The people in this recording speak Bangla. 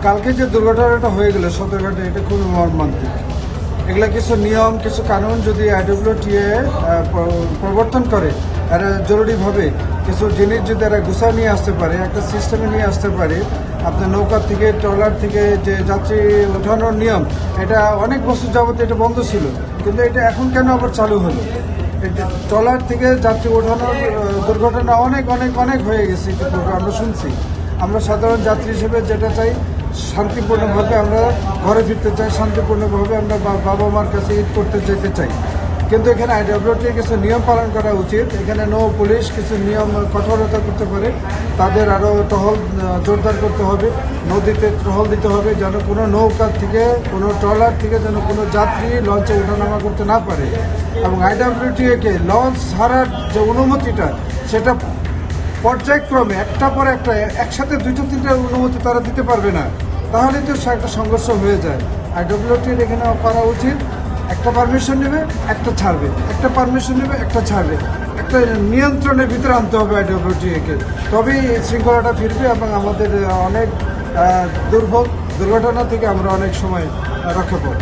কালকে যে দুর্ঘটনাটা হয়ে গেল সদরঘাটে, এটা খুবই মর্মান্তিক। এগুলা কিছু নিয়ম, কিছু কানুন যদি আইডব্লিউটিএ প্রবর্তন করে, এরা জরুরিভাবে কিছু জিনিস যদি এরা গুছা নিয়ে আসতে পারে, একটা সিস্টেমে নিয়ে আসতে পারে। আপনার নৌকা থেকে, ট্রলার থেকে যে যাত্রী ওঠানোর নিয়ম, এটা অনেক বছর যাবত এটা বন্ধ ছিল, কিন্তু এটা এখন কেন আবার চালু হলো? ট্রলার থেকে যাত্রী ওঠানোর দুর্ঘটনা অনেক অনেক অনেক হয়ে গেছে, ইতিপূর্বে আমরা শুনছি। আমরা সাধারণ যাত্রী হিসেবে যেটা চাই, শান্তিপূর্ণভাবে আমরা ঘরে ফিরতে চাই, শান্তিপূর্ণভাবে আমরা বাবা মার কাছে ঈদ করতে যেতে চাই। কিন্তু এখানে আইডব্লিউটির কিছু নিয়ম পালন করা উচিত। এখানে নৌ পুলিশ কিছু নিয়ম কঠোরতা করতে পারে, তাদের আরও টহল জোরদার করতে হবে, নদীতে টহল দিতে হবে, যেন কোনো নৌকা থেকে, কোনো ট্রলার থেকে যেন কোনো যাত্রী লঞ্চে ওঠানামা করতে না পারে। এবং আইডব্লিউটিএকে লঞ্চ ছাড়ার যে অনুমতিটা, সেটা পর্যায়ক্রমে একটা পর একটা একসাথে দুইটা তিনটা অনুমতি তারা দিতে পারবে না, তাহলে তো একটা সংঘর্ষ হয়ে যায়। আইডব্লিউটির এখানে করা উচিত, একটা পারমিশন নেবে, একটা ছাড়বে, একটা পারমিশন নেবে, একটা ছাড়বে, একটা নিয়ন্ত্রণের ভিতরে আনতে হবে আইডব্লিউটিএকে। তবেই এই শৃঙ্খলাটা ফিরবে এবং আমাদের অনেক দুর্ঘটনা থেকে আমরা অনেক সময় রক্ষা পাবো।